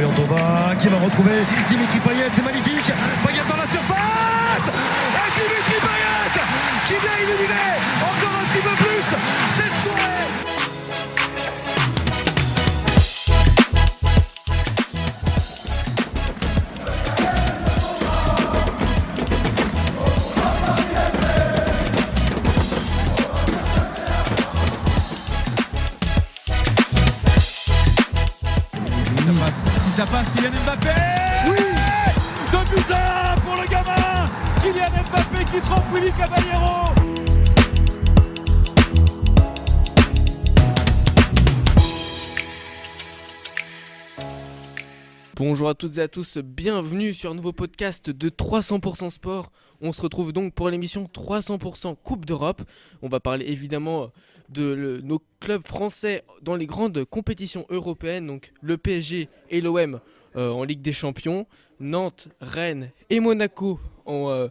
Florian Thauvin qui va retrouver Dimitri Payet, c'est magnifique. Payet dans la surface. Et Dimitri Payet qui vient illuminer encore un petit peu plus cette soirée. Si ça passe, Kylian Mbappé. Oui, 2-1 pour le gamin Kylian Mbappé qui trompe Willy Caballero. Bonjour à toutes et à tous, bienvenue sur un nouveau podcast de 300% Sport. On se retrouve donc pour l'émission 300% Coupe d'Europe. On va parler évidemment de nos clubs français dans les grandes compétitions européennes, donc le PSG et l'OM en Ligue des Champions, Nantes, Rennes et Monaco en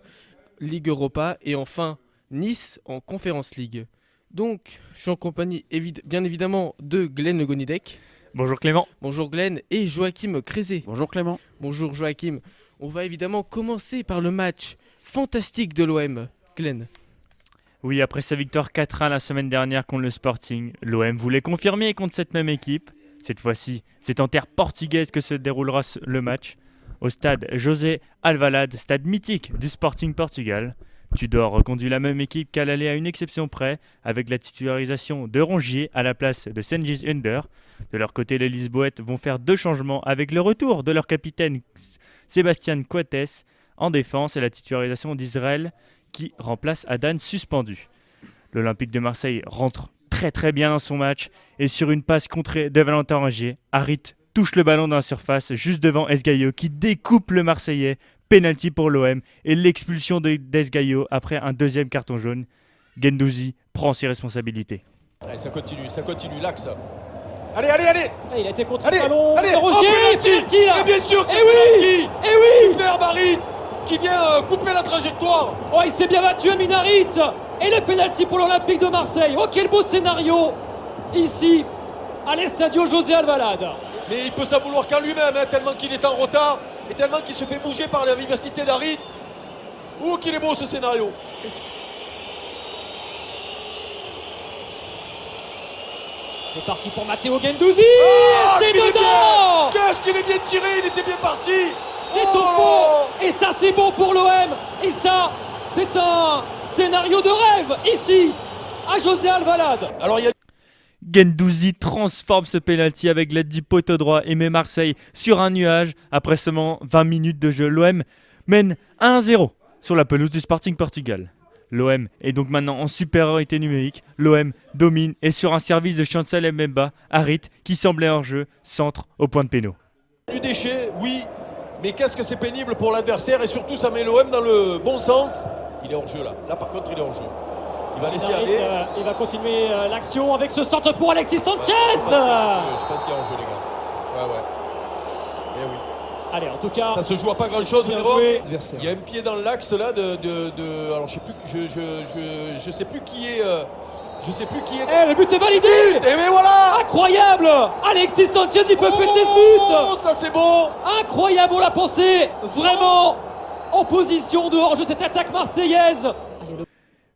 Ligue Europa et enfin Nice en Conference League. Donc je suis en compagnie bien évidemment de Glenn Le Gonidec. Bonjour Clément. Bonjour Glenn et Joachim Crézé. Bonjour Clément. Bonjour Joachim. On va évidemment commencer par le match fantastique de l'OM. Glenn. Oui, après sa victoire 4-1 la semaine dernière contre le Sporting, l'OM voulait confirmer contre cette même équipe. Cette fois-ci, c'est en terre portugaise que se déroulera le match, au stade José Alvalade, stade mythique du Sporting Portugal. Tudor reconduit la même équipe qu'à l'aller à une exception près, avec la titularisation de Rongier à la place de Cengiz Under. De leur côté, les Lisboètes vont faire 2 changements avec le retour de leur capitaine Sébastien Coates en défense et la titularisation d'Israël qui remplace Adan suspendu. L'Olympique de Marseille rentre très bien dans son match et sur une passe contrée de Valentin Rongier, Harit touche le ballon dans la surface juste devant Esgaio qui découpe le Marseillais. Penalty pour l'OM et l'expulsion d'Esgaio après un deuxième carton jaune. Guendouzi prend ses responsabilités. Allez, ça continue, l'axe. Allez. Il a été contre Allez, le ballon. allez, Roger, penalty là. Et bien sûr, Eh oui. Super Marit qui vient couper la trajectoire. Oh, il s'est bien battu à Minarit. Et le penalty pour l'Olympique de Marseille. Oh, quel beau scénario ici à l'Estadio José Alvalade. Mais il peut s'en vouloir qu'à lui-même, tellement qu'il est en retard et tellement qu'il se fait bouger par la vivacité d'Harit. Ouh, qu'il est beau ce scénario. C'est parti pour Matteo Guendouzi. C'est qu'il est dedans. bien. Qu'est-ce qu'il est bien tiré, il était bien parti. C'est au fond. Et ça, c'est bon pour l'OM. Et ça, c'est un scénario de rêve ici à José Alvalade. Alors il y a Guendouzi transforme ce penalty avec l'aide du poteau droit et met Marseille sur un nuage. Après seulement 20 minutes de jeu, l'OM mène 1-0 sur la pelouse du Sporting Portugal. L'OM est donc maintenant en supériorité numérique. L'OM domine et sur un service de Chancel Mbemba, Harit, qui semblait hors jeu, centre au point de péno. du déchet, oui, mais qu'est-ce que c'est pénible pour l'adversaire et surtout ça met l'OM dans le bon sens. Il est hors jeu là. Là par contre il est hors jeu. Il va laisser aller. Il va continuer l'action avec ce centre pour Alexis Sanchez. Je pense qu'il est hors jeu les gars. Ouais. Eh oui. Allez, en tout cas, ça se joue à pas grand chose. bien joué. Il y a un pied dans l'axe là alors je sais plus, je sais plus qui est. Je sais plus qui est. Eh, le but est validé. Et mais voilà. Incroyable. Alexis Sanchez, il peut péter ce but. Oh, ça c'est bon. Incroyable, on l'a pensé. Vraiment en position de hors-jeu cette attaque marseillaise.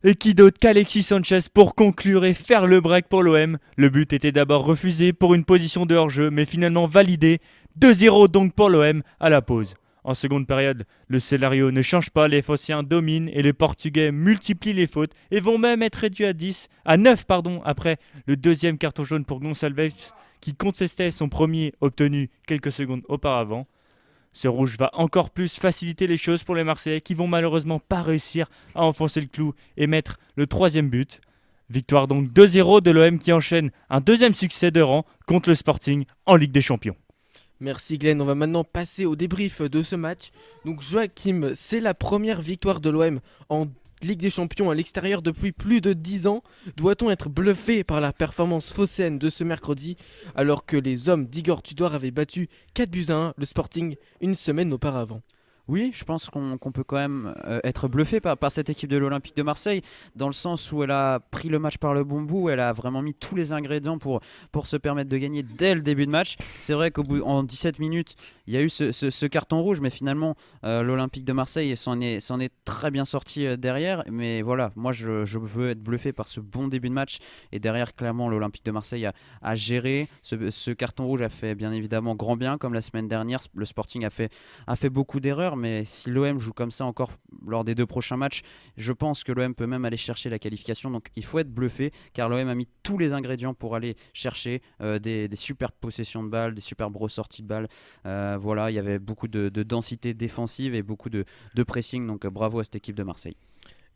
Et qui d'autre qu'Alexis Sanchez pour conclure et faire le break pour l'OM. Le but était d'abord refusé pour une position de hors-jeu, mais finalement validé. 2-0 donc pour l'OM à la pause. En seconde période, le scénario ne change pas, les Phocéens dominent et les Portugais multiplient les fautes et vont même être réduits à 9 après le deuxième carton jaune pour Gonçalves qui contestait son premier obtenu quelques secondes auparavant. Ce rouge va encore plus faciliter les choses pour les Marseillais qui vont malheureusement pas réussir à enfoncer le clou et mettre le troisième but. Victoire donc 2-0 de l'OM qui enchaîne un deuxième succès de rang contre le Sporting en Ligue des Champions. Merci Glenn, on va maintenant passer au débrief de ce match. Donc Joachim, c'est la première victoire de l'OM en Ligue des Champions à l'extérieur depuis plus de 10 ans. Doit-on être bluffé par la performance phocéenne de ce mercredi alors que les hommes d'Igor Tudor avaient battu 4-1 le Sporting une semaine auparavant? Oui, je pense qu'on peut quand même être bluffé par cette équipe de l'Olympique de Marseille, dans le sens où elle a pris le match par le bon bout, elle a vraiment mis tous les ingrédients pour se permettre de gagner dès le début de match. C'est vrai qu'en 17 minutes, il y a eu ce carton rouge, mais finalement, l'Olympique de Marseille s'en est très bien sorti derrière. Mais voilà, moi je veux être bluffé par ce bon début de match, et derrière, clairement, l'Olympique de Marseille a géré. Ce carton rouge a fait bien évidemment grand bien, comme la semaine dernière. Le Sporting a fait beaucoup d'erreurs, mais si l'OM joue comme ça encore lors des 2 prochains matchs, je pense que l'OM peut même aller chercher la qualification. Donc il faut être bluffé, car l'OM a mis tous les ingrédients pour aller chercher des superbes possessions de balles, des superbes ressorties de balles. Voilà, il y avait beaucoup de densité défensive et beaucoup de pressing, donc bravo à cette équipe de Marseille.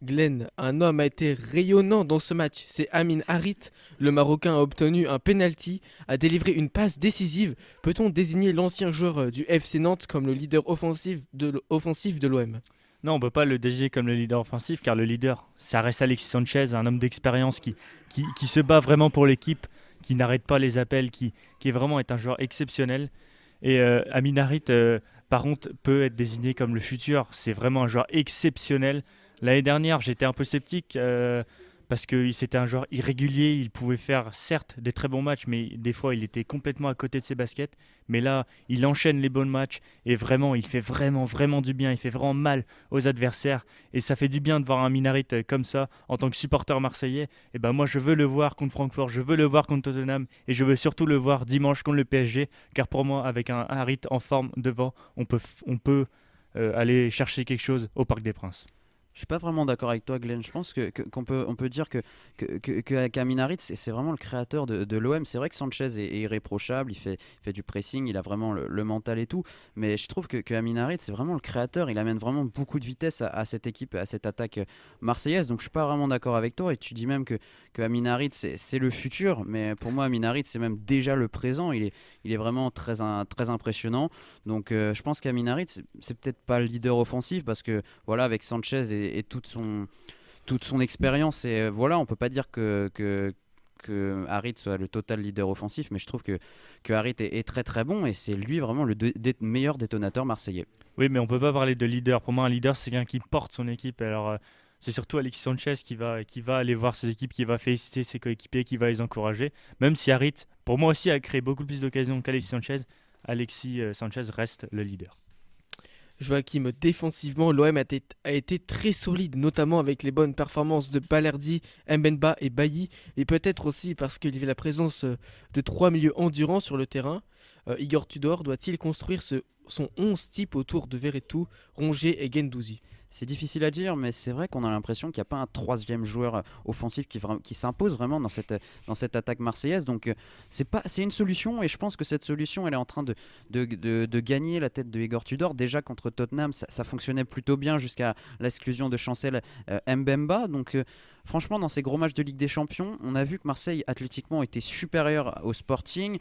Glenn, un homme a été rayonnant dans ce match, c'est Amin Harit. Le Marocain a obtenu un penalty, a délivré une passe décisive. Peut-on désigner l'ancien joueur du FC Nantes comme le leader offensif de l'OM ? Non, on peut pas le désigner comme le leader offensif, car le leader, ça reste Alexis Sanchez, un homme d'expérience qui se bat vraiment pour l'équipe, qui n'arrête pas les appels, qui est vraiment un joueur exceptionnel. Et Amin Harit, par contre, peut être désigné comme le futur. C'est vraiment un joueur exceptionnel. L'année dernière, j'étais un peu sceptique parce que c'était un joueur irrégulier. Il pouvait faire, certes, des très bons matchs, mais des fois, il était complètement à côté de ses baskets. Mais là, il enchaîne les bons matchs et vraiment, il fait vraiment, vraiment du bien. Il fait vraiment mal aux adversaires. Et ça fait du bien de voir un Amin comme ça en tant que supporter marseillais. Et ben moi, je veux le voir contre Francfort, je veux le voir contre Tottenham et je veux surtout le voir dimanche contre le PSG. Car pour moi, avec un Harit en forme devant, on peut aller chercher quelque chose au Parc des Princes. Je suis pas vraiment d'accord avec toi, Glenn. Je pense qu'on peut dire que Amin Harit, c'est vraiment le créateur de l'OM. C'est vrai que Sanchez est irréprochable, il fait du pressing, il a vraiment le mental et tout. Mais je trouve que Amin Harit, c'est vraiment le créateur. Il amène vraiment beaucoup de vitesse à cette équipe, à cette attaque marseillaise. Donc je suis pas vraiment d'accord avec toi. Et tu dis même que Amin Harit, c'est le futur. Mais pour moi, Amin Harit, c'est même déjà le présent. Il est vraiment très impressionnant. Donc je pense qu'Amin Harit, c'est peut-être pas le leader offensif, parce que voilà, avec Sanchez et toute son expérience, et voilà, on peut pas dire que Harit soit le total leader offensif, mais je trouve que Harit est très très bon, et c'est lui vraiment le meilleur détonateur marseillais. Oui, mais on peut pas parler de leader. Pour moi, un leader, c'est quelqu'un qui porte son équipe. Alors, c'est surtout Alexis Sanchez qui va aller voir ses équipes, qui va féliciter ses coéquipiers, qui va les encourager. Même si Harit, pour moi aussi, a créé beaucoup plus d'occasions qu'Alexis Sanchez, Alexis Sanchez reste le leader. Joachim, défensivement, l'OM a été très solide, notamment avec les bonnes performances de Balerdi, Mbemba et Bailly, et peut-être aussi parce qu'il y avait la présence de 3 milieux endurants sur le terrain. Igor Tudor doit-il construire son 11 type autour de Verretou, Rongier et Guendouzi ? C'est difficile à dire, mais c'est vrai qu'on a l'impression qu'il n'y a pas un troisième joueur offensif qui s'impose vraiment dans cette attaque marseillaise. Donc c'est une solution, et je pense que cette solution, elle est en train de gagner la tête de Igor Tudor. Déjà contre Tottenham, ça fonctionnait plutôt bien jusqu'à l'exclusion de Chancel Mbemba. Donc franchement, dans ces gros matchs de Ligue des Champions, on a vu que Marseille, athlétiquement, était supérieur au Sporting.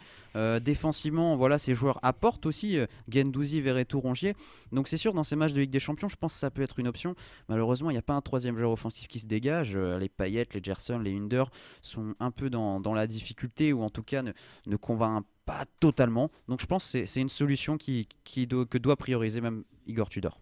Défensivement, voilà, ces joueurs apportent aussi Guendouzi, Verretou, Rongier. Donc c'est sûr, dans ces matchs de Ligue des Champions, je pense que ça peut être une option. Malheureusement, il n'y a pas un troisième joueur offensif qui se dégage. Les Payet, les Gerson, les Under sont un peu dans la difficulté, ou en tout cas ne convainc pas totalement. Donc je pense que c'est une solution que doit prioriser même Igor Tudor.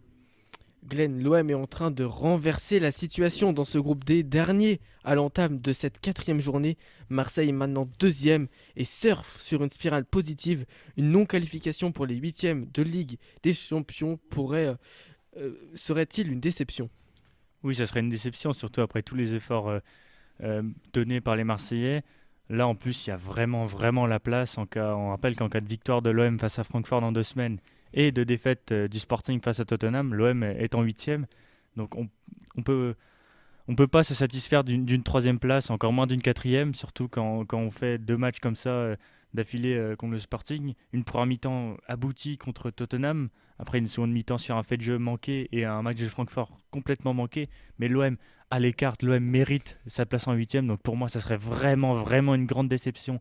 Glenn, l'OM est en train de renverser la situation dans ce groupe D, dernier à l'entame de cette 4e journée. Marseille est maintenant 2e et surfe sur une spirale positive. Une non-qualification pour les 8e de Ligue des Champions serait-il une déception ? Oui, ça serait une déception, surtout après tous les efforts donnés par les Marseillais. Là, en plus, il y a vraiment, vraiment la place. On rappelle qu'en cas de victoire de l'OM face à Francfort dans 2 semaines et de défaite du Sporting face à Tottenham, l'OM est en 8e. Donc on peut pas se satisfaire d'une 3e place, encore moins d'une 4e, surtout quand on fait 2 matchs comme ça d'affilée contre le Sporting. Une première mi-temps aboutie contre Tottenham, après une seconde mi-temps sur un fait de jeu manqué et un match de Francfort complètement manqué. Mais l'OM a les cartes, l'OM mérite sa place en 8e. Donc pour moi, ça serait vraiment, vraiment une grande déception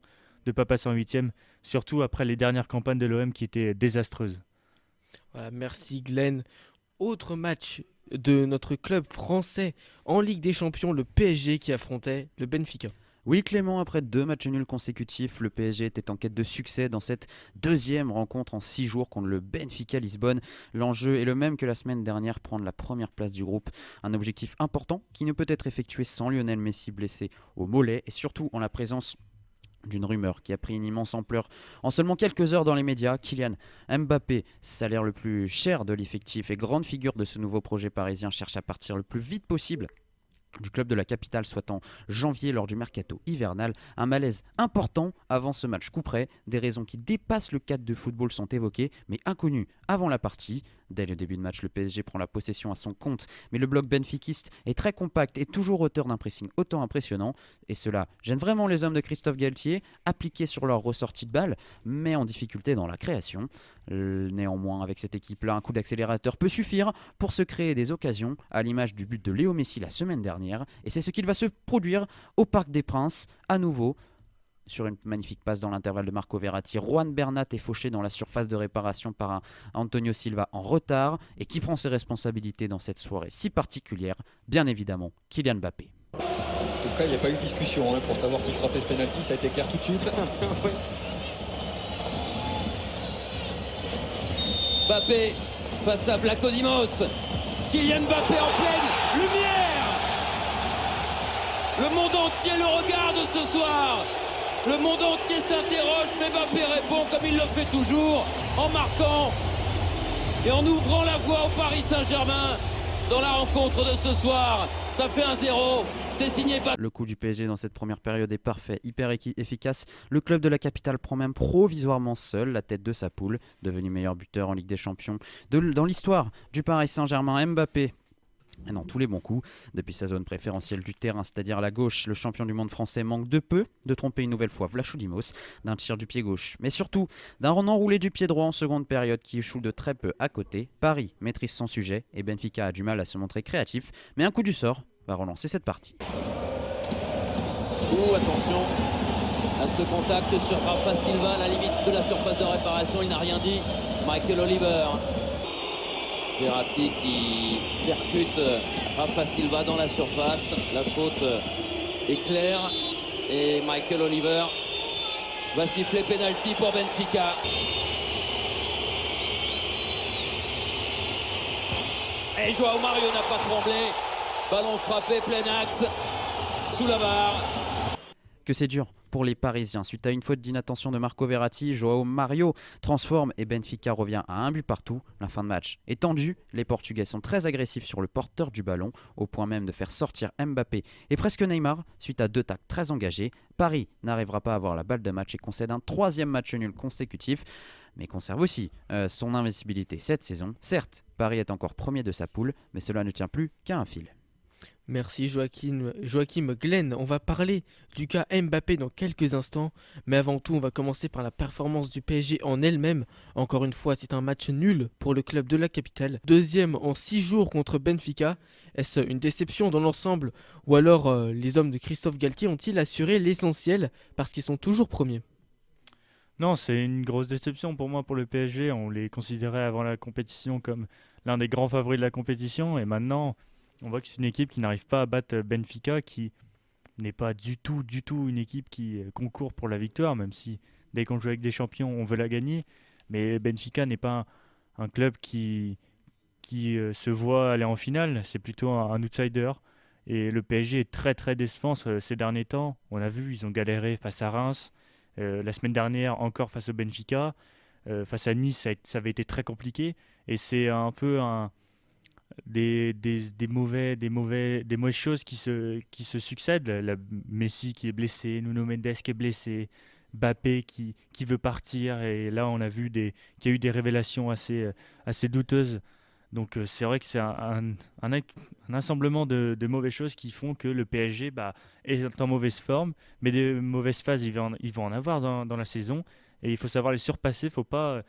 de ne pas passer en 8e, surtout après les dernières campagnes de l'OM qui étaient désastreuses. Voilà, merci Glenn. Autre match de notre club français en Ligue des Champions, le PSG qui affrontait le Benfica. Oui Clément, après 2 matchs nuls consécutifs, le PSG était en quête de succès dans cette deuxième rencontre en 6 jours contre le Benfica Lisbonne. L'enjeu est le même que la semaine dernière, prendre la première place du groupe. Un objectif important qui ne peut être effectué sans Lionel Messi blessé au mollet et surtout en la présence d'une rumeur qui a pris une immense ampleur en seulement quelques heures dans les médias. Kylian Mbappé, salaire le plus cher de l'effectif et grande figure de ce nouveau projet parisien, cherche à partir le plus vite possible du club de la capitale, soit en janvier lors du mercato hivernal. Un malaise important avant ce match coup près. Des raisons qui dépassent le cadre de football sont évoquées, mais inconnues avant la partie. Dès le début de match, le PSG prend la possession à son compte, mais le bloc benfiquiste est très compact et toujours auteur d'un pressing autant impressionnant. Et cela gêne vraiment les hommes de Christophe Galtier, appliqués sur leur ressortie de balle, mais en difficulté dans la création. Néanmoins, avec cette équipe-là, un coup d'accélérateur peut suffire pour se créer des occasions, à l'image du but de Léo Messi la semaine dernière. Et c'est ce qu'il va se produire au Parc des Princes, à nouveau. Sur une magnifique passe dans l'intervalle de Marco Verratti, Juan Bernat est fauché dans la surface de réparation par un Antonio Silva en retard. Et qui prend ses responsabilités dans cette soirée si particulière? Bien évidemment, Kylian Mbappé. En tout cas, il n'y a pas eu de discussion pour savoir qui frappait ce penalty, ça a été clair tout de suite. Mbappé face à Vlachodimos. Kylian Mbappé en pleine lumière. Le monde entier le regarde ce soir. Le monde entier s'interroge, mais Mbappé répond comme il le fait toujours, en marquant et en ouvrant la voie au Paris Saint-Germain dans la rencontre de ce soir. Ça fait 1-0, c'est signé Mbappé. Le coup du PSG dans cette première période est parfait, hyper efficace. Le club de la capitale prend même provisoirement seul la tête de sa poule, devenu meilleur buteur en Ligue des Champions dans l'histoire du Paris Saint-Germain. Mbappé et dans tous les bons coups. Depuis sa zone préférentielle du terrain, c'est-à-dire la gauche, le champion du monde français manque de peu de tromper une nouvelle fois Vlachodimos d'un tir du pied gauche, mais surtout d'un enroulé du pied droit en seconde période qui échoue de très peu à côté. Paris maîtrise son sujet et Benfica a du mal à se montrer créatif, mais un coup du sort va relancer cette partie. Attention à ce contact sur Rafa Silva à la limite de la surface de réparation, il n'a rien dit. Michael Oliver. Verratti qui percute Rafa Silva dans la surface. La faute est claire et Michael Oliver va siffler pénalty pour Benfica. Et Joao Mario n'a pas tremblé. Ballon frappé plein axe sous la barre. Que c'est dur pour les Parisiens. Suite à une faute d'inattention de Marco Verratti, Joao Mario transforme et Benfica revient à un but partout. La fin de match est tendue. Les Portugais sont très agressifs sur le porteur du ballon, au point même de faire sortir Mbappé et presque Neymar. Suite à 2 tacles très engagés, Paris n'arrivera pas à avoir la balle de match et concède un 3e match nul consécutif, mais conserve aussi son invincibilité cette saison. Certes, Paris est encore premier de sa poule, mais cela ne tient plus qu'à un fil. Merci Joachim Glenn. On va parler du cas Mbappé dans quelques instants, mais avant tout on va commencer par la performance du PSG en elle-même. Encore une fois, c'est un match nul pour le club de la capitale. 2e en 6 jours contre Benfica. Est-ce une déception dans l'ensemble ou alors les hommes de Christophe Galtier ont-ils assuré l'essentiel parce qu'ils sont toujours premiers? Non, c'est une grosse déception pour moi pour le PSG. On les considérait avant la compétition comme l'un des grands favoris de la compétition et maintenant on voit que c'est une équipe qui n'arrive pas à battre Benfica, qui n'est pas du tout une équipe qui concourt pour la victoire, même si dès qu'on joue avec des champions, on veut la gagner. Mais Benfica n'est pas un club qui se voit aller en finale, c'est plutôt un outsider. Et le PSG est très très décevant ces derniers temps. On a vu, ils ont galéré face à Reims, la semaine dernière encore face au Benfica, face à Nice, ça avait été très compliqué. Et c'est un peu des mauvaises choses qui se succèdent. Messi qui est blessé, Nuno Mendes qui est blessé, Mbappé qui veut partir, et là on a vu qu'il y a eu des révélations assez douteuses. Donc c'est vrai que c'est un assemblement de mauvaises choses qui font que le PSG est en mauvaise forme, mais des mauvaises phases ils vont en avoir dans la saison, et il faut savoir les surpasser. Faut pas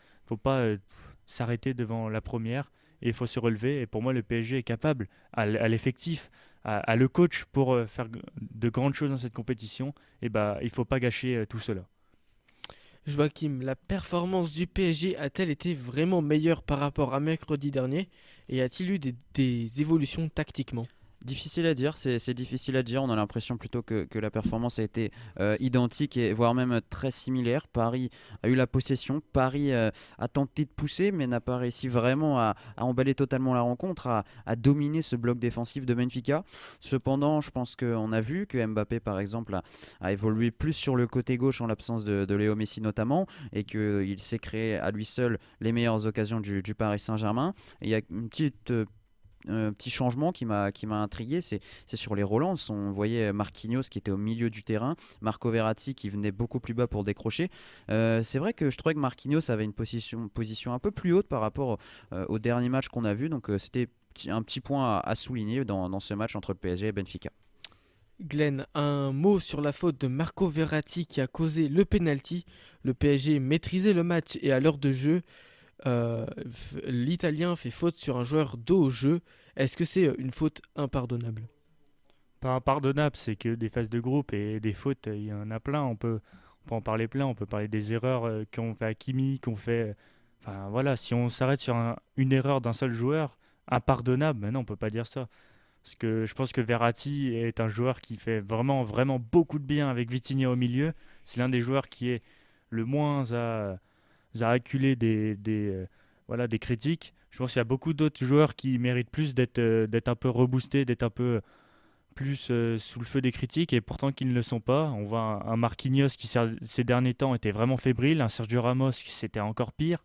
s'arrêter devant la première, et il faut se relever. Et pour moi, le PSG est capable, à l'effectif, à le coach, pour faire de grandes choses dans cette compétition. Et il ne faut pas gâcher tout cela. Joachim, la performance du PSG a-t-elle été vraiment meilleure par rapport à mercredi dernier, et a-t-il eu des évolutions tactiquement? Difficile à dire, c'est difficile à dire. On a l'impression plutôt que la performance a été identique et voire même très similaire. Paris a eu la possession, Paris a tenté de pousser mais n'a pas réussi vraiment à emballer totalement la rencontre, à dominer ce bloc défensif de Benfica. Cependant, je pense qu'on a vu que Mbappé par exemple a évolué plus sur le côté gauche en l'absence de Léo Messi notamment, et qu'il s'est créé à lui seul les meilleures occasions du Paris Saint-Germain. Et il y a une petit changement qui m'a intrigué, c'est sur les relances. On voyait Marquinhos qui était au milieu du terrain, Marco Verratti qui venait beaucoup plus bas pour décrocher. C'est vrai que je trouvais que Marquinhos avait une position un peu plus haute par rapport au dernier match qu'on a vu, donc c'était un petit point à souligner dans ce match entre le PSG et Benfica. Glenn, un mot sur la faute de Marco Verratti qui a causé le penalty. Le PSG maîtrisait le match et à l'heure de jeu, l'Italien fait faute sur un joueur dos au jeu. Est-ce que c'est une faute impardonnable? Pas impardonnable, c'est que des phases de groupe et des fautes, il y en a plein. On peut en parler plein. On peut parler des erreurs qu'on fait à Kimi, qu'on fait. Enfin voilà, si on s'arrête sur une erreur d'un seul joueur, impardonnable, mais non, on peut pas dire ça. Parce que je pense que Verratti est un joueur qui fait vraiment, vraiment beaucoup de bien avec Vitinha au milieu. C'est l'un des joueurs qui est le moins à acculer des critiques. Je pense qu'il y a beaucoup d'autres joueurs qui méritent plus d'être un peu reboostés, d'être un peu plus sous le feu des critiques, et pourtant qu'ils ne le sont pas. On voit un Marquinhos qui ces derniers temps était vraiment fébrile, un Sergio Ramos qui c'était encore pire,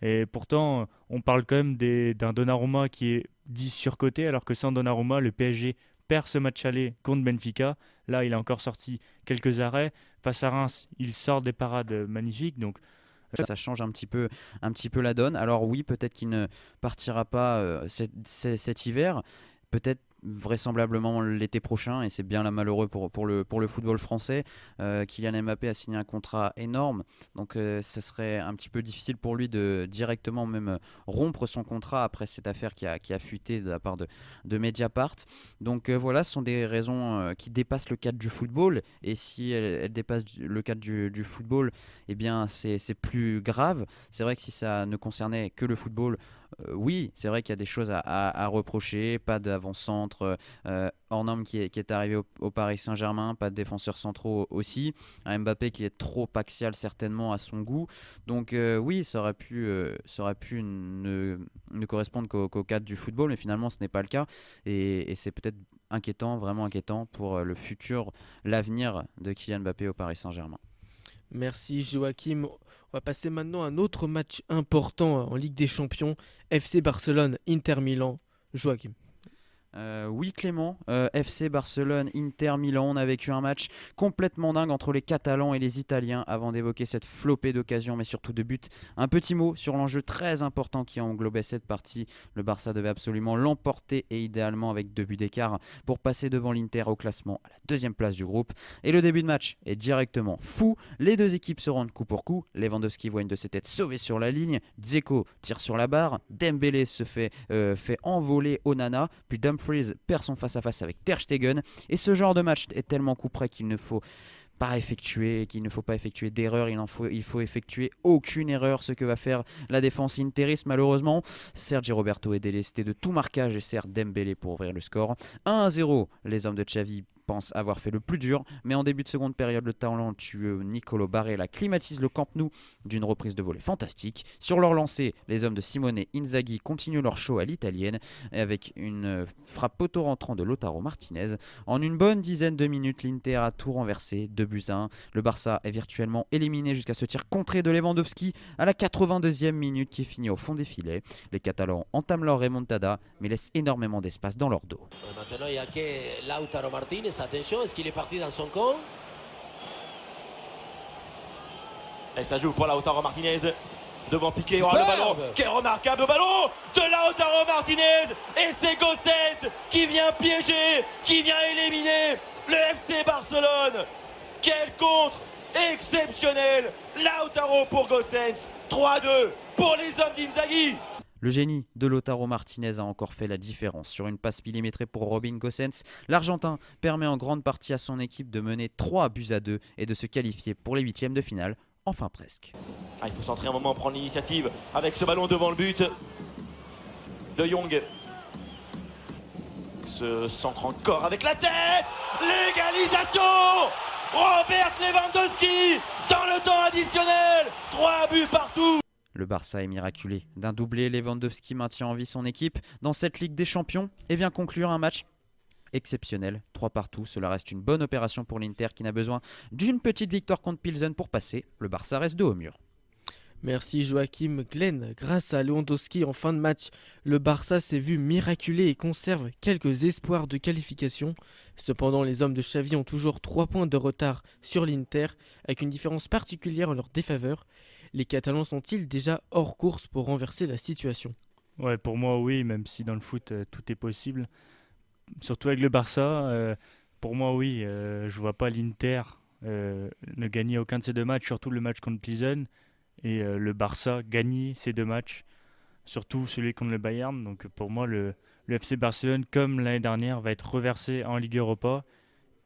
et pourtant on parle quand même d'un Donnarumma qui est dit surcoté, alors que sans Donnarumma le PSG perd ce match aller contre Benfica. Là il a encore sorti quelques arrêts. Face à Reims il sort des parades magnifiques, donc ça change un petit peu la donne. Alors oui, peut-être qu'il ne partira pas cet hiver, peut-être vraisemblablement l'été prochain, et c'est bien là malheureux pour le football français. Kylian Mbappé a signé un contrat énorme, donc ce serait un petit peu difficile pour lui de directement même rompre son contrat après cette affaire qui a fuité de la part de Mediapart. Donc voilà, ce sont des raisons qui dépassent le cadre du football, et si elles dépassent le cadre du football, eh bien c'est plus grave. C'est vrai que si ça ne concernait que le football, oui, c'est vrai qu'il y a des choses à reprocher. Pas d'avant-centre hors norme qui est arrivé au Paris Saint-Germain, pas de défenseurs centraux aussi, un Mbappé qui est trop axial certainement à son goût. Donc oui, ça aurait pu ne correspondre qu'au cadre du football, mais finalement ce n'est pas le cas, et c'est peut-être inquiétant, vraiment inquiétant pour l'avenir de Kylian Mbappé au Paris Saint-Germain. Merci Joachim. On va passer maintenant à un autre match important en Ligue des Champions, FC Barcelone, Inter Milan. Joachim. Oui Clément, FC Barcelone, Inter Milan, on a vécu un match complètement dingue entre les Catalans et les Italiens. Avant d'évoquer cette flopée d'occasions mais surtout de buts, un petit mot sur l'enjeu très important qui englobait cette partie. Le Barça devait absolument l'emporter, et idéalement avec 2 buts d'écart, pour passer devant l'Inter au classement à la 2e place du groupe. Et le début de match est directement fou, les deux équipes se rendent coup pour coup. Lewandowski voit une de ses têtes sauvée sur la ligne, Dzeko tire sur la barre, Dembélé se fait envoler Onana, puis Dumfries perd son face-à-face avec Ter Stegen, et ce genre de match est tellement coup près qu'il ne faut pas effectuer d'erreur, il faut effectuer aucune erreur, ce que va faire la défense interiste malheureusement. Sergi Roberto est délesté de tout marquage et sert Dembélé pour ouvrir le score. 1-0, les hommes de Xavi pensent avoir fait le plus dur, mais en début de seconde période, le talentueux Nicolo Barella climatise le Camp Nou d'une reprise de volée fantastique. Sur leur lancée, les hommes de Simone Inzaghi continuent leur show à l'italienne avec une frappe poteau rentrant de Lautaro Martinez. En une bonne dizaine de minutes, l'Inter a tout renversé, 2-1. Le Barça est virtuellement éliminé jusqu'à ce tir contré de Lewandowski à la 82e minute qui finit au fond des filets. Les Catalans entament leur remontada mais laissent énormément d'espace dans leur dos. Maintenant, il n'y a que Lautaro Martinez. Attention, est-ce qu'il est parti dans son camp? Et ça joue pour Lautaro Martinez. Devant Piqué, Superbe. Le ballon qui est remarquable, le ballon de Lautaro Martinez. Et c'est Gossens qui vient piéger, qui vient éliminer le FC Barcelone. Quel contre exceptionnel. Lautaro pour Gossens. 3-2 pour les hommes d'Inzaghi. Le génie de Lautaro Martinez a encore fait la différence. Sur une passe millimétrée pour Robin Gosens, l'Argentin permet en grande partie à son équipe de mener 3-2 et de se qualifier pour les 8e de finale, enfin presque. Il faut centrer un moment, prendre l'initiative avec ce ballon devant le but de Jong. ce centre encore avec la tête. L'égalisation. Robert Lewandowski dans le temps additionnel. 3 buts partout. Le Barça est miraculé. D'un doublé, Lewandowski maintient en vie son équipe dans cette Ligue des Champions et vient conclure un match exceptionnel. 3 partout, cela reste une bonne opération pour l'Inter qui n'a besoin d'une petite victoire contre Pilsen pour passer. Le Barça reste dos au mur. Merci Joachim. Glenn, grâce à Lewandowski en fin de match, le Barça s'est vu miraculé et conserve quelques espoirs de qualification. Cependant, les hommes de Xavi ont toujours 3 points de retard sur l'Inter, avec une différence particulière en leur défaveur. Les Catalans sont-ils déjà hors course pour renverser la situation ? Ouais, pour moi, oui, même si dans le foot, tout est possible. Surtout avec le Barça, pour moi, oui, je vois pas l'Inter ne gagner aucun de ces 2 matchs, surtout le match contre Pilsen. Et le Barça gagner ces 2 matchs, surtout celui contre le Bayern. Donc pour moi, le FC Barcelone, comme l'année dernière, va être reversé en Ligue Europa.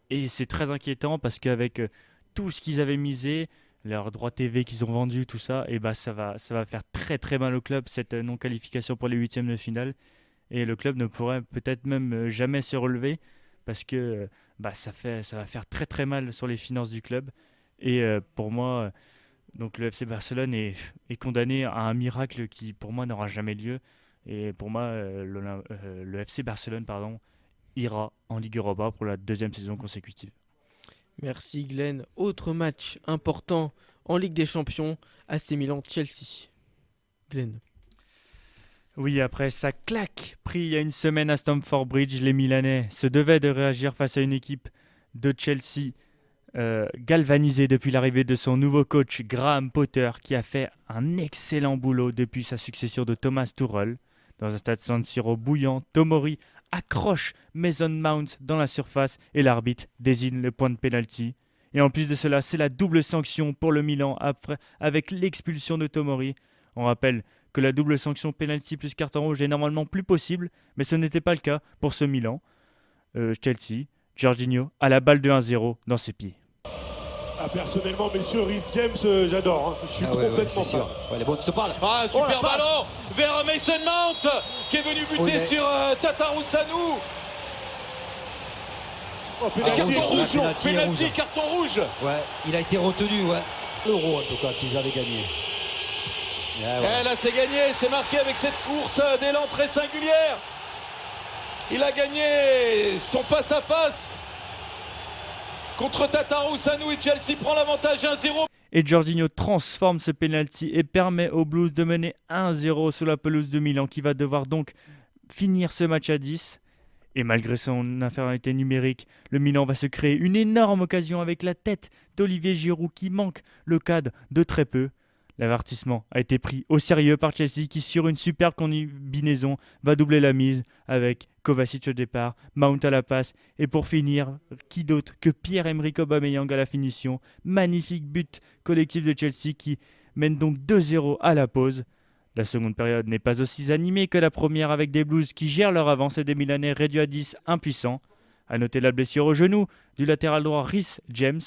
Et c'est très inquiétant parce qu'avec tout ce qu'ils avaient misé, leurs droits TV qu'ils ont vendus, tout ça, et ça va faire très très mal au club, cette non-qualification pour les 8e de finale. Et le club ne pourrait peut-être même jamais se relever parce que ça va faire très très mal sur les finances du club. Et pour moi... Donc le FC Barcelone est condamné à un miracle qui pour moi n'aura jamais lieu. Et pour moi le FC Barcelone ira en Ligue Europa pour la 2e saison consécutive. Merci Glenn. Autre match important en Ligue des Champions, AC Milan-Chelsea. Glenn. Oui, après sa claque pris il y a une semaine à Stamford Bridge, les Milanais se devaient de réagir face à une équipe de Chelsea galvanisé depuis l'arrivée de son nouveau coach Graham Potter qui a fait un excellent boulot depuis sa succession de Thomas Tuchel. Dans un stade San Siro bouillant, Tomori accroche Mason Mount dans la surface et l'arbitre désigne le point de pénalty. Et en plus de cela, c'est la double sanction pour le Milan après, avec l'expulsion de Tomori. On rappelle que la double sanction pénalty plus carton rouge est normalement plus possible, mais ce n'était pas le cas pour ce Milan. Chelsea, Jorginho a la balle de 1-0 dans ses pieds. Personnellement, messieurs, Rhys James, j'adore. Je suis complètement fan. Les bons se parlent. Super ballon vers Mason Mount qui est venu buter sur Tatarusanu. Penalty, carton rouge. Ouais, il a été retenu, Euro en tout cas qu'ils avaient gagné. Là c'est gagné, c'est marqué avec cette course d'élan très singulière. Il a gagné son face-à-face contre Tatarusanu et Chelsea prend l'avantage 1-0. Et Jorginho transforme ce penalty et permet aux Blues de mener 1-0 sur la pelouse de Milan qui va devoir donc finir ce match à 10. Et malgré son infériorité numérique, le Milan va se créer une énorme occasion avec la tête d'Olivier Giroud qui manque le cadre de très peu. L'avertissement a été pris au sérieux par Chelsea qui, sur une superbe combinaison, va doubler la mise avec Kovacic au départ, Mount à la passe et pour finir, qui d'autre que Pierre-Emerick Aubameyang à la finition. Magnifique but collectif de Chelsea qui mène donc 2-0 à la pause. La seconde période n'est pas aussi animée que la première avec des Blues qui gèrent leur avance et des Milanais réduits à 10 impuissants. A noter la blessure au genou du latéral droit Rhys James.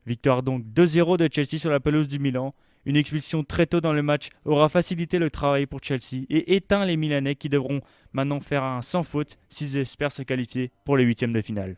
Victoire donc 2-0 de Chelsea sur la pelouse du Milan. Une expulsion très tôt dans le match aura facilité le travail pour Chelsea et éteint les Milanais qui devront maintenant faire un sans faute s'ils espèrent se qualifier pour les 8e de finale.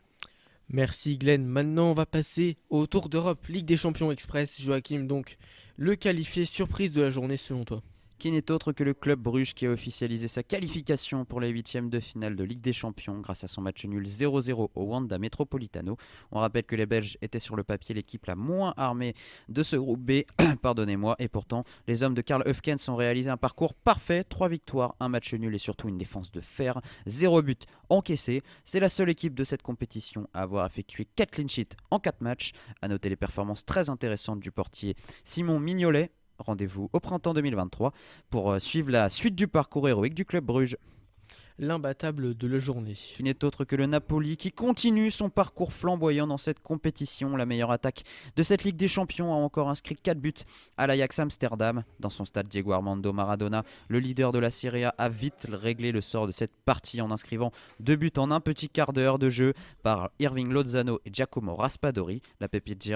Merci Glenn. Maintenant on va passer au Tour d'Europe, Ligue des Champions Express. Joachim, donc le qualifié surprise de la journée selon toi? Qui n'est autre que le club Bruges qui a officialisé sa qualification pour les 8e de finale de Ligue des Champions grâce à son match nul 0-0 au Wanda Metropolitano. On rappelle que les Belges étaient sur le papier l'équipe la moins armée de ce groupe B, pardonnez-moi, et pourtant les hommes de Karl Hufkens ont réalisé un parcours parfait, 3 victoires, un match nul et surtout une défense de fer, 0 but encaissé. C'est la seule équipe de cette compétition à avoir effectué 4 clean sheets en 4 matchs. À noter les performances très intéressantes du portier Simon Mignolet. Rendez-vous au printemps 2023 pour suivre la suite du parcours héroïque du club Bruges. L'imbattable de la journée. Qui n'est autre que le Napoli qui continue son parcours flamboyant dans cette compétition. La meilleure attaque de cette Ligue des Champions a encore inscrit 4 buts à l'Ajax Amsterdam. Dans son stade Diego Armando Maradona, le leader de la Serie A a vite réglé le sort de cette partie en inscrivant 2 buts en un petit quart d'heure de jeu par Irving Lozano et Giacomo Raspadori. La pépite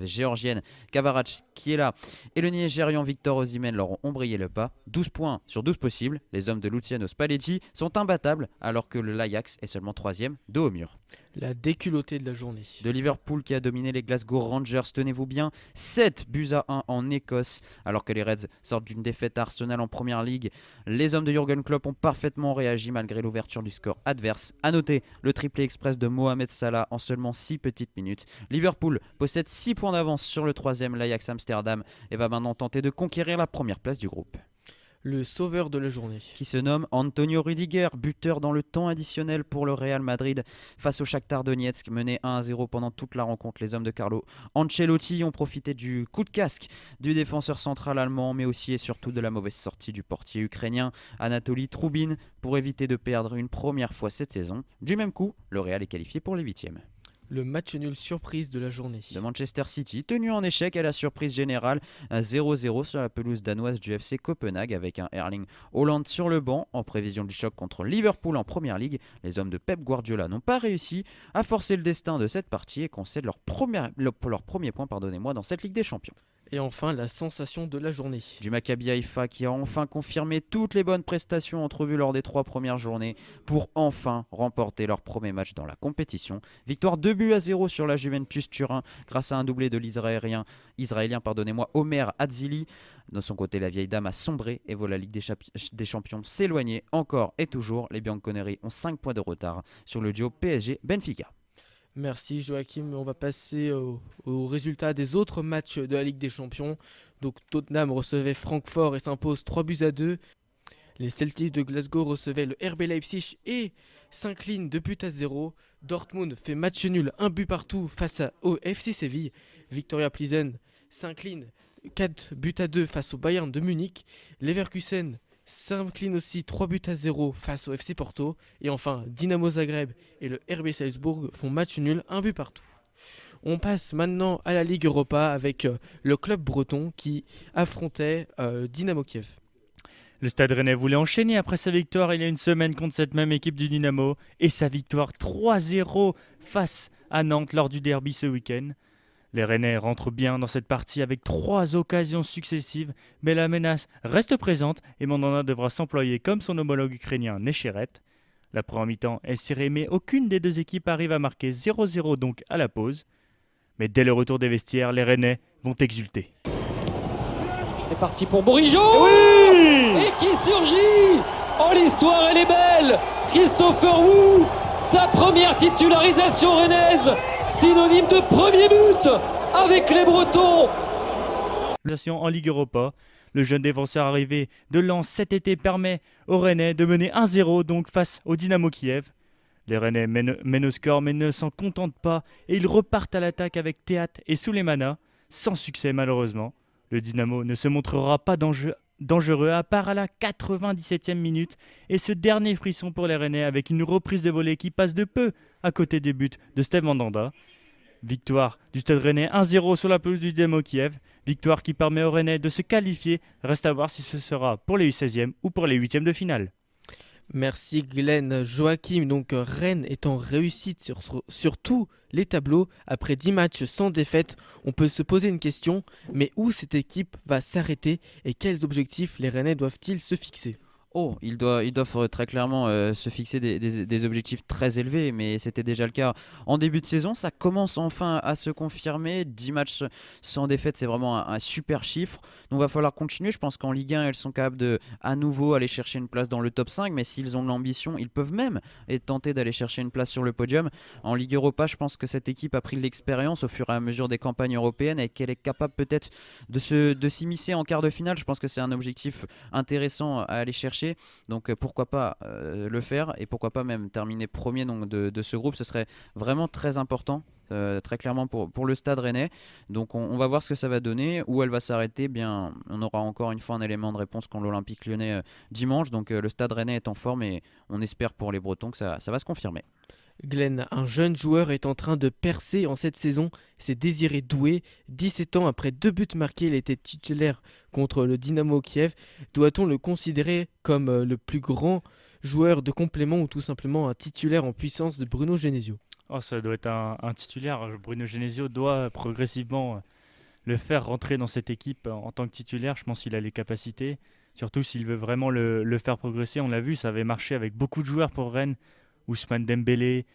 géorgienne Kvaratskhelia et le Nigérian Victor Osimhen leur ont embrayé le pas. 12 points sur 12 possibles. Les hommes de Luciano Spalletti sont imbattable alors que l'Ajax est seulement 3e, dos au mur. La déculottée de la journée. De Liverpool qui a dominé les Glasgow Rangers, tenez-vous bien, 7-1 en Écosse, alors que les Reds sortent d'une défaite à Arsenal en Première Ligue. Les hommes de Jürgen Klopp ont parfaitement réagi malgré l'ouverture du score adverse. A noter le triplé express de Mohamed Salah en seulement 6 petites minutes. Liverpool possède 6 points d'avance sur le 3e, l'Ajax Amsterdam, et va maintenant tenter de conquérir la première place du groupe. Le sauveur de la journée. Qui se nomme Antonio Rüdiger, buteur dans le temps additionnel pour le Real Madrid face au Shakhtar Donetsk, mené 1-0 pendant toute la rencontre. Les hommes de Carlo Ancelotti ont profité du coup de casque du défenseur central allemand, mais aussi et surtout de la mauvaise sortie du portier ukrainien Anatoly Troubin pour éviter de perdre une première fois cette saison. Du même coup, le Real est qualifié pour les 8e. Le match nul surprise de la journée. De Manchester City, tenu en échec à la surprise générale, un 0-0 sur la pelouse danoise du FC Copenhague avec un Erling Haaland sur le banc. En prévision du choc contre Liverpool en Première Ligue, les hommes de Pep Guardiola n'ont pas réussi à forcer le destin de cette partie et concèdent leur premier point dans cette Ligue des Champions. Et enfin, la sensation de la journée. Du Maccabi Haïfa qui a enfin confirmé toutes les bonnes prestations entrevues lors des 3 premières journées pour enfin remporter leur premier match dans la compétition. Victoire 2-0 sur la Juventus Turin grâce à un doublé de l'Israélien Omer Adzili. De son côté, la vieille dame a sombré et voit la Ligue des Champions s'éloigner encore et toujours. Les Bianconeri ont 5 points de retard sur le duo PSG-Benfica. Merci Joachim, on va passer au résultat des autres matchs de la Ligue des Champions. Donc Tottenham recevait Francfort et s'impose 3-2. Les Celtics de Glasgow recevaient le RB Leipzig et s'inclinent 2-0. Dortmund fait match nul, 1 but partout face au FC Séville. Viktoria Plzen s'incline 4-2 face au Bayern de Munich. Leverkusen s'incline aussi 3-0 face au FC Porto. Et enfin, Dynamo Zagreb et le RB Salzbourg font match nul, 1 but partout. On passe maintenant à la Ligue Europa avec le club breton qui affrontait Dynamo Kiev. Le Stade Rennais voulait enchaîner après sa victoire il y a une semaine contre cette même équipe du Dynamo et sa victoire 3-0 face à Nantes lors du derby ce week-end. Les Rennais rentrent bien dans cette partie avec 3 occasions successives, mais la menace reste présente et Mandanda devra s'employer comme son homologue ukrainien Necheret. La première mi-temps est serrée, mais aucune des deux équipes arrive à marquer 0-0 donc à la pause. Mais dès le retour des vestiaires, les Rennais vont exulter. C'est parti pour Bourigeaud. Et qui surgit. Oh, l'histoire elle est belle. Christopher Wu, sa première titularisation rennaise, synonyme de premier but avec les Bretons. En Ligue Europa, le jeune défenseur arrivé de Lens cet été permet aux Rennais de mener 1-0 donc face au Dynamo Kiev. Les Rennais mènent au score mais ne s'en contentent pas et ils repartent à l'attaque avec Théat et Souleymana, sans succès malheureusement. Le Dynamo ne se montrera pas dangereux à part à la 97e minute et ce dernier frisson pour les Rennais avec une reprise de volée qui passe de peu à côté des buts de Steve Mandanda. Victoire du Stade Rennais 1-0 sur la pelouse du Dynamo Kiev. Victoire qui permet aux Rennais de se qualifier. Reste à voir si ce sera pour les 16e ou pour les 8e de finale. Merci Glenn. Joachim, donc Rennes est en réussite sur tous les tableaux. Après 10 matchs sans défaite, on peut se poser une question, mais où cette équipe va s'arrêter et quels objectifs les Rennais doivent-ils se fixer ? Ils doivent très clairement se fixer des objectifs très élevés, mais c'était déjà le cas en début de saison. Ça commence enfin à se confirmer. 10 matchs sans défaite, c'est vraiment un super chiffre. Donc il va falloir continuer. Je pense qu'en Ligue 1, elles sont capables de à nouveau aller chercher une place dans le top 5, mais s'ils ont l'ambition, ils peuvent même être tentés d'aller chercher une place sur le podium. En Ligue Europa, je pense que cette équipe a pris de l'expérience au fur et à mesure des campagnes européennes et qu'elle est capable peut-être de s'immiscer en quart de finale. Je pense que c'est un objectif intéressant à aller chercher. Donc pourquoi pas le faire et pourquoi pas même terminer premier donc, de ce groupe. Ce serait vraiment très important très clairement pour le Stade Rennais. Donc on va voir ce que ça va donner. Où elle va s'arrêter, bien, on aura encore une fois un élément de réponse contre l'Olympique Lyonnais dimanche. Donc le Stade Rennais est en forme et on espère pour les Bretons que ça va se confirmer. Glenn, un jeune joueur est en train de percer en cette saison, c'est Désiré Doué. 17 ans après 2 buts marqués, il était titulaire contre le Dynamo Kiev. Doit-on le considérer comme le plus grand joueur de complément ou tout simplement un titulaire en puissance de Bruno Genesio ? Ça doit être un titulaire. Bruno Genesio doit progressivement le faire rentrer dans cette équipe en tant que titulaire. Je pense qu'il a les capacités, surtout s'il veut vraiment le faire progresser. On l'a vu, ça avait marché avec beaucoup de joueurs pour Rennes, Ousmane Dembélé,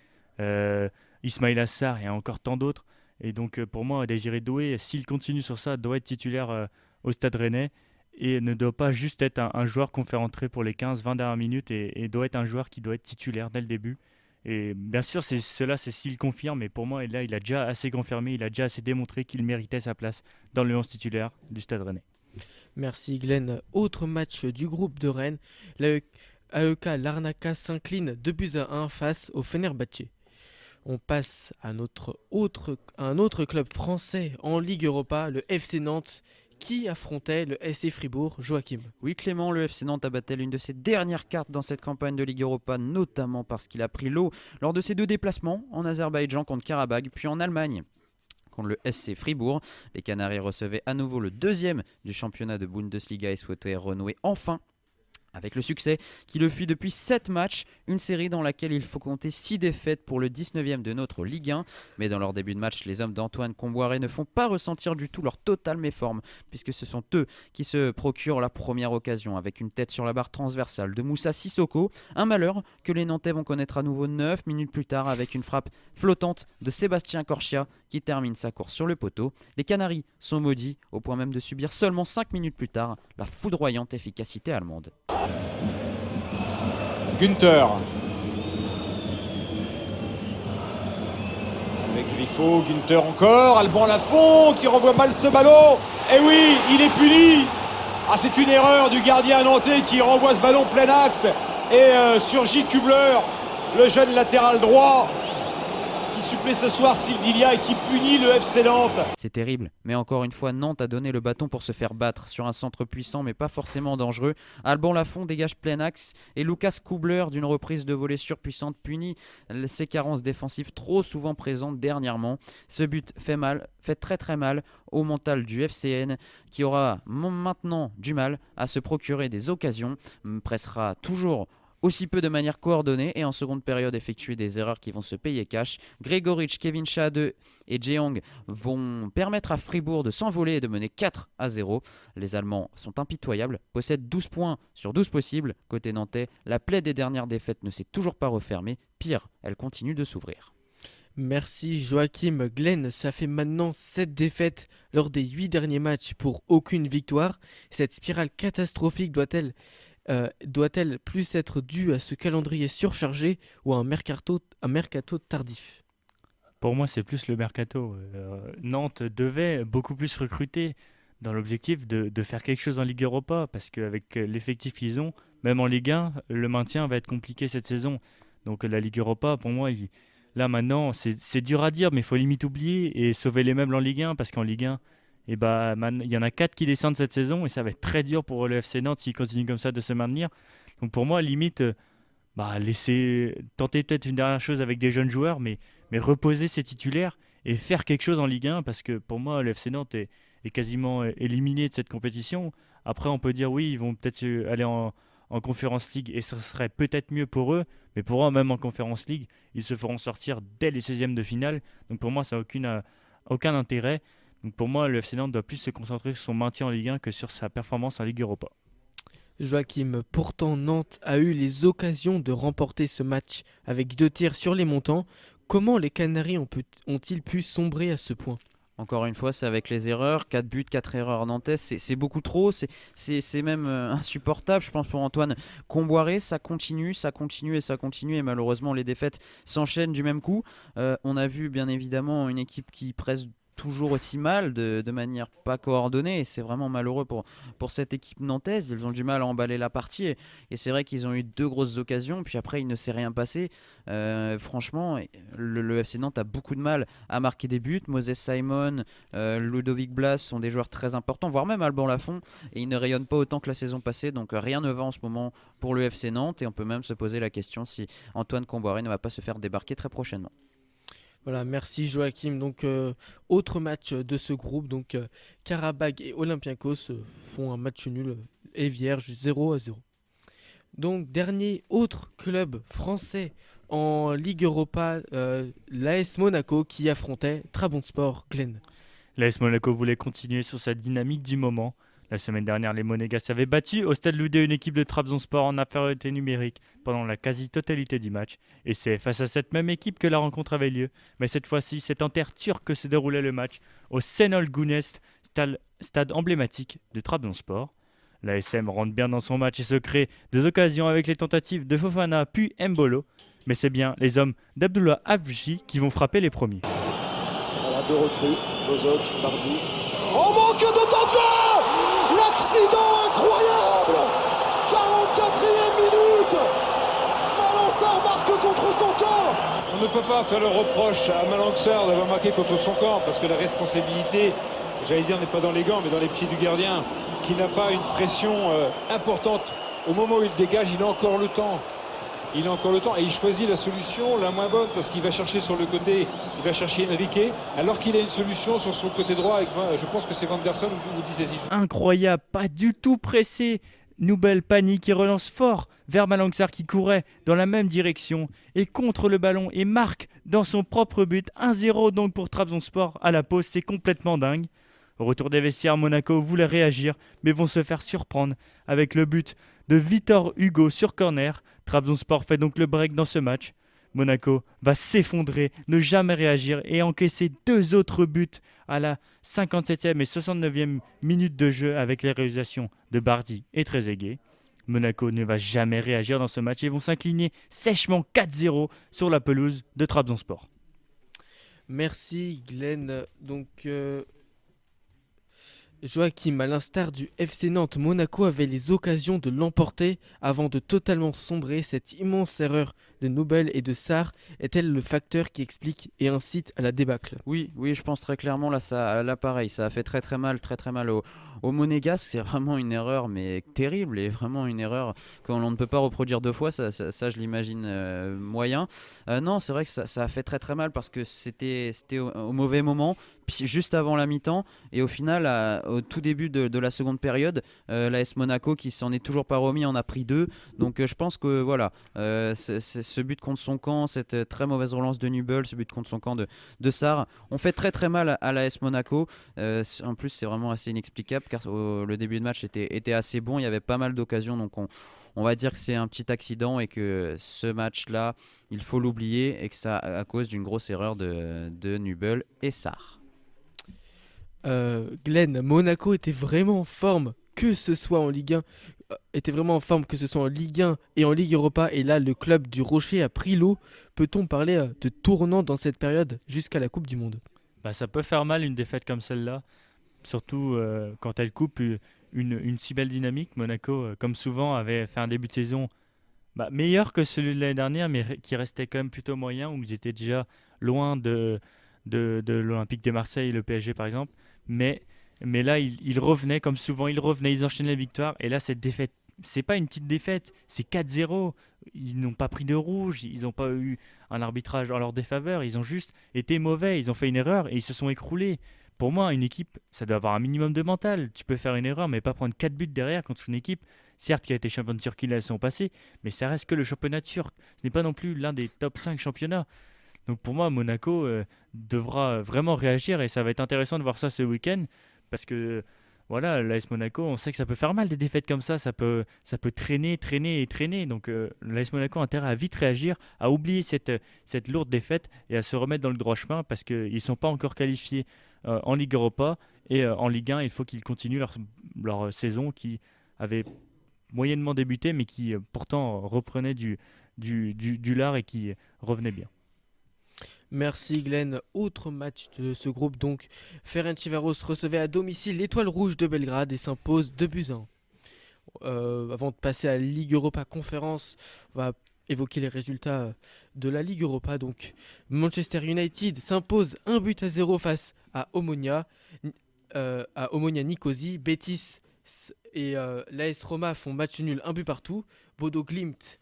Ismaïla Assar et encore tant d'autres. Et donc pour moi, Désiré Doué, s'il continue sur ça, doit être titulaire au Stade Rennais et ne doit pas juste être un joueur qu'on fait rentrer pour les 15-20 dernières minutes et doit être un joueur qui doit être titulaire dès le début. Et bien sûr, c'est s'il confirme, mais pour moi, là, il a déjà assez confirmé, il a déjà assez démontré qu'il méritait sa place dans le 11 titulaire du Stade Rennais. Merci Glenn. Autre match du groupe de Rennes, l'AEK Larnaca s'incline 2-1 face au Fenerbahçe. On passe à un autre club français en Ligue Europa, le FC Nantes, qui affrontait le SC Fribourg. Joachim. Oui Clément, le FC Nantes a battu l'une de ses dernières cartes dans cette campagne de Ligue Europa, notamment parce qu'il a pris l'eau lors de ses 2 déplacements en Azerbaïdjan contre Karabag, puis en Allemagne contre le SC Fribourg. Les Canaries recevaient à nouveau le 2e du championnat de Bundesliga et souhaitaient renouer enfin avec le succès qui le fuit depuis 7 matchs, une série dans laquelle il faut compter 6 défaites pour le 19e de notre Ligue 1. Mais dans leur début de match, les hommes d'Antoine Comboiré ne font pas ressentir du tout leur totale méforme, puisque ce sont eux qui se procurent la première occasion avec une tête sur la barre transversale de Moussa Sissoko. Un malheur que les Nantais vont connaître à nouveau 9 minutes plus tard avec une frappe flottante de Sébastien Corchia qui termine sa course sur le poteau. Les Canaries sont maudits au point même de subir seulement 5 minutes plus tard la foudroyante efficacité allemande. Günther avec Griffo, Günther encore, Alban Lafont qui renvoie mal ce ballon. Et oui, il est puni. Ah, c'est une erreur du gardien nantais qui renvoie ce ballon plein axe. Et sur J. Kubler, le jeune latéral droit qui supplée ce soir Sildilia et qui punit le FC Nantes. C'est terrible, mais encore une fois, Nantes a donné le bâton pour se faire battre sur un centre puissant mais pas forcément dangereux. Alban Lafont dégage plein axe et Lucas Kubler d'une reprise de volée surpuissante punit ses carences défensives trop souvent présentes dernièrement. Ce but fait très très mal au mental du FCN qui aura maintenant du mal à se procurer des occasions, pressera toujours aussi peu de manière coordonnée et en seconde période effectuer des erreurs qui vont se payer cash. Gregoric, Kevin Schade et Jeong vont permettre à Fribourg de s'envoler et de mener 4-0. Les Allemands sont impitoyables, possèdent 12 points sur 12 possibles. Côté nantais, la plaie des dernières défaites ne s'est toujours pas refermée. Pire, elle continue de s'ouvrir. Merci Joachim. Glenn, ça fait maintenant 7 défaites lors des 8 derniers matchs pour aucune victoire. Cette spirale catastrophique doit-elle plus être due à ce calendrier surchargé ou à un mercato tardif ? Pour moi, c'est plus le mercato. Nantes devait beaucoup plus recruter dans l'objectif de faire quelque chose en Ligue Europa, parce qu'avec l'effectif qu'ils ont, même en Ligue 1, le maintien va être compliqué cette saison. Donc la Ligue Europa, pour moi, là maintenant, c'est dur à dire, mais il faut limite oublier et sauver les meubles en Ligue 1, parce qu'en Ligue 1, il y en a 4 qui descendent cette saison et ça va être très dur pour le FC Nantes s'il continue comme ça de se maintenir. Donc pour moi, limite, laisser tenter peut-être une dernière chose avec des jeunes joueurs, mais reposer ses titulaires et faire quelque chose en Ligue 1, parce que pour moi, le FC Nantes est quasiment éliminé de cette compétition. Après, on peut dire oui, ils vont peut-être aller en Conference League et ça serait peut-être mieux pour eux, mais pour eux, même en Conference League, ils se feront sortir dès les 16e de finale. Donc pour moi, ça n'a aucun intérêt. Donc pour moi, le FC Nantes doit plus se concentrer sur son maintien en Ligue 1 que sur sa performance en Ligue Europa. Joachim, pourtant Nantes a eu les occasions de remporter ce match avec 2 tirs sur les montants. Comment les Canaries ont-ils pu sombrer à ce point ? Encore une fois, c'est avec les erreurs, 4 buts, 4 erreurs nantaises, c'est beaucoup trop, c'est même insupportable, je pense, pour Antoine Comboiré. Ça continue et malheureusement les défaites s'enchaînent du même coup. On a vu bien évidemment une équipe qui presse toujours aussi mal de manière pas coordonnée et c'est vraiment malheureux pour cette équipe nantaise. Ils ont du mal à emballer la partie et c'est vrai qu'ils ont eu 2 grosses occasions puis après il ne s'est rien passé. Franchement, le FC Nantes a beaucoup de mal à marquer des buts. Moses Simon, Ludovic Blas sont des joueurs très importants, voire même Alban Lafont, et ils ne rayonnent pas autant que la saison passée, donc rien ne va en ce moment pour le FC Nantes et on peut même se poser la question si Antoine Comboiré ne va pas se faire débarquer très prochainement. Voilà, merci Joachim. Donc, autre match de ce groupe. Donc, Karabag et Olympiakos font un match nul et vierge 0-0. Donc, dernier autre club français en Ligue Europa, l'AS Monaco qui affrontait Trabzonspor. Glenn. L'AS Monaco voulait continuer sur sa dynamique du moment. La semaine dernière, les Monégasques avaient battu au Stade Loudé une équipe de Trabzonspor en infériorité numérique pendant la quasi-totalité du match. Et c'est face à cette même équipe que la rencontre avait lieu. Mais cette fois-ci, c'est en terre turque que se déroulait le match, au Şenol Güneş, stade emblématique de Trabzonspor. L'ASM rentre bien dans son match et se crée des occasions avec les tentatives de Fofana puis Mbolo. Mais c'est bien les hommes d'Abdullah Avcı qui vont frapper les premiers. Voilà, deux recrues, Bozok, Bardi. Oh, manque de temps de jeu! L'accident incroyable! 44e minute! Malançard marque contre son camp! On ne peut pas faire le reproche à Malançard d'avoir marqué contre son camp parce que la responsabilité, j'allais dire, n'est pas dans les gants mais dans les pieds du gardien qui n'a pas une pression importante. Au moment où il dégage, il a encore le temps. Il a encore le temps et il choisit la solution la moins bonne parce qu'il va chercher sur le côté, il va chercher Enrique alors qu'il a une solution sur son côté droit avec, je pense que c'est Vanderson ou Disasi. Incroyable, pas du tout pressé. Nouvelle Pani qui relance fort vers Malançard qui courait dans la même direction et contre le ballon et marque dans son propre but. 1-0 donc pour Trabzonspor à la pause, c'est complètement dingue. Au retour des vestiaires, Monaco voulait réagir mais vont se faire surprendre avec le but de Victor Hugo sur corner. Trabzonspor fait donc le break dans ce match. Monaco va s'effondrer, ne jamais réagir et encaisser 2 autres buts à la 57e et 69e minute de jeu avec les réalisations de Bardi et Trezeguet. Monaco ne va jamais réagir dans ce match et vont s'incliner sèchement 4-0 sur la pelouse de Trabzonspor. Merci Glenn. Donc Joachim, à l'instar du FC Nantes, Monaco avait les occasions de l'emporter avant de totalement sombrer. Cette immense erreur de Nobel et de Sarr est-elle le facteur qui explique et incite à la débâcle? Oui, je pense très clairement, là pareil, ça a fait très mal au Monégasque. C'est vraiment une erreur mais terrible et vraiment une erreur qu'on ne peut pas reproduire 2 fois, ça je l'imagine moyen. Non, c'est vrai que ça a fait très mal parce que c'était au mauvais moment, puis juste avant la mi-temps et au final, au tout début de la seconde période, l'AS Monaco qui s'en est toujours pas remis en a pris 2. Donc je pense que voilà, ce but contre son camp, cette très mauvaise relance de Nubel, ce but contre son camp de Sarr, on fait très mal à l'AS Monaco. En plus, c'est vraiment assez inexplicable car le début de match était assez bon, il y avait pas mal d'occasions, donc on va dire que c'est un petit accident et que ce match-là, il faut l'oublier et que ça à cause d'une grosse erreur de Nubel et Sarr. Glenn, Monaco était vraiment en forme, que ce soit en Ligue 1, et en Ligue Europa, et là le club du Rocher a pris l'eau. Peut-on parler de tournant dans cette période jusqu'à la Coupe du Monde? Ça peut faire mal une défaite comme celle-là, surtout quand elle coupe une si belle dynamique. Monaco, comme souvent, avait fait un début de saison meilleur que celui de l'année dernière, mais qui restait quand même plutôt moyen, où ils étaient déjà loin de l'Olympique de Marseille et le PSG par exemple. Mais là, ils revenaient comme souvent, ils enchaînaient les victoires. Et là, cette défaite, c'est pas une petite défaite, c'est 4-0. Ils n'ont pas pris de rouge, ils n'ont pas eu un arbitrage en leur défaveur, ils ont juste été mauvais, ils ont fait une erreur et ils se sont écroulés. Pour moi, une équipe, ça doit avoir un minimum de mental. Tu peux faire une erreur, mais pas prendre 4 buts derrière contre une équipe, certes qui a été champion de Turquie la saison passée, mais ça reste que le championnat turc. Ce n'est pas non plus l'un des top 5 championnats. Donc pour moi, Monaco devra vraiment réagir et ça va être intéressant de voir ça ce week-end parce que voilà, l'AS Monaco, on sait que ça peut faire mal des défaites comme ça peut traîner. Donc l'AS Monaco a intérêt à vite réagir, à oublier cette lourde défaite et à se remettre dans le droit chemin parce qu'ils ne sont pas encore qualifiés en Ligue Europa et en Ligue 1, il faut qu'ils continuent leur saison qui avait moyennement débuté mais qui pourtant reprenait du lard et qui revenait bien. Merci Glenn. Autre match de ce groupe donc. Ferencváros recevait à domicile l'Étoile Rouge de Belgrade et s'impose 2-1. Avant de passer à la Ligue Europa Conférence, on va évoquer les résultats de la Ligue Europa. Donc, Manchester United s'impose 1-0 face à Omonia Nicosie. Betis et l'AS Roma font match nul, 1 but partout. Bodo Glimt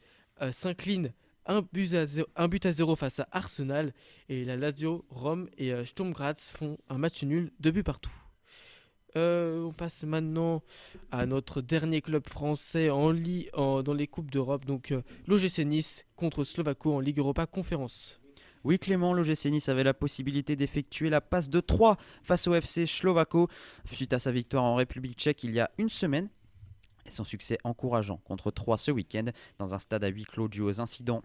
s'incline 1-0 face à Arsenal et la Lazio, Rome et Sturm Graz font un match nul, 2 buts partout. On passe maintenant à notre dernier club français dans les Coupes d'Europe, donc l'OGC Nice contre Slovako en Ligue Europa Conférence. Oui Clément, l'OGC Nice avait la possibilité d'effectuer la passe de 3 face au FC Slovácko suite à sa victoire en République tchèque il y a une semaine. Et son succès encourageant contre 3 ce week-end dans un stade à huis clos dû aux incidents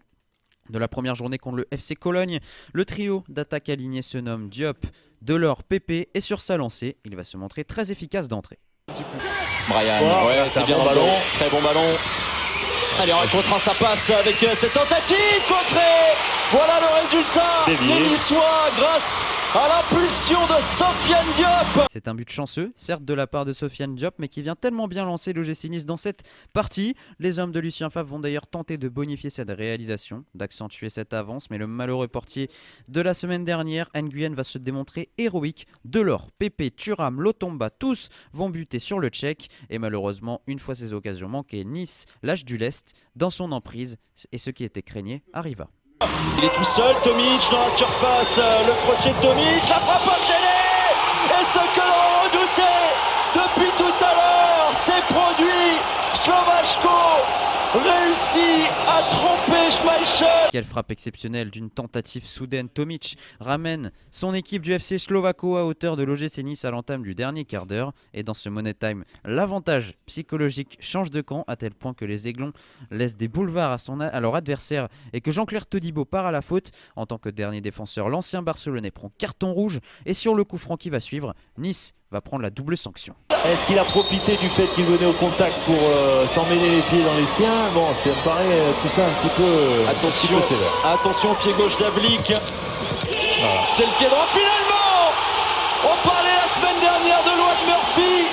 de la première journée contre le FC Cologne. Le trio d'attaque aligné se nomme Diop, Delors, Pépé et sur sa lancée, il va se montrer très efficace d'entrée. Brian, ouais, c'est bien ballon, très bon ballon. Allez, en contre ça passe avec cette tentative contrée. Voilà le résultat des Niçois grâce à l'impulsion de Sofiane Diop. C'est un but chanceux, certes de la part de Sofiane Diop, mais qui vient tellement bien lancer l'OGC Nice dans cette partie. Les hommes de Lucien Favre vont d'ailleurs tenter de bonifier cette réalisation, d'accentuer cette avance, mais le malheureux portier de la semaine dernière, Nguyen, va se démontrer héroïque. Delors, Pépé, Thuram, Lotomba, tous vont buter sur le Tchèque. Et malheureusement, une fois ces occasions manquées, Nice lâche du lest dans son emprise et ce qui était craigné arriva. Il est tout seul, Tomic dans la surface, le crochet de Tomic, la frappe enchaînée. Et ce que l'on redoutait depuis tout à l'heure, c'est produit. Slovácko réussit à tromper Schmeichel. Quelle frappe exceptionnelle d'une tentative soudaine. Tomic ramène son équipe du FC Slovácko à hauteur de l'OGC Nice à l'entame du dernier quart d'heure. Et dans ce Money Time, l'avantage psychologique change de camp à tel point que les Aiglons laissent des boulevards à leur adversaire et que Jean-Claire Todibo part à la faute. En tant que dernier défenseur, l'ancien Barcelonais prend carton rouge et sur le coup franc qui va suivre, Nice va prendre la double sanction. Est-ce qu'il a profité du fait qu'il venait au contact pour s'emmêler les pieds dans les siens? Bon, ça me paraît tout ça un petit peu sévère. Attention au pied gauche d'Avlik. Voilà. C'est le pied droit finalement. On parlait la semaine dernière de loi de Murphy.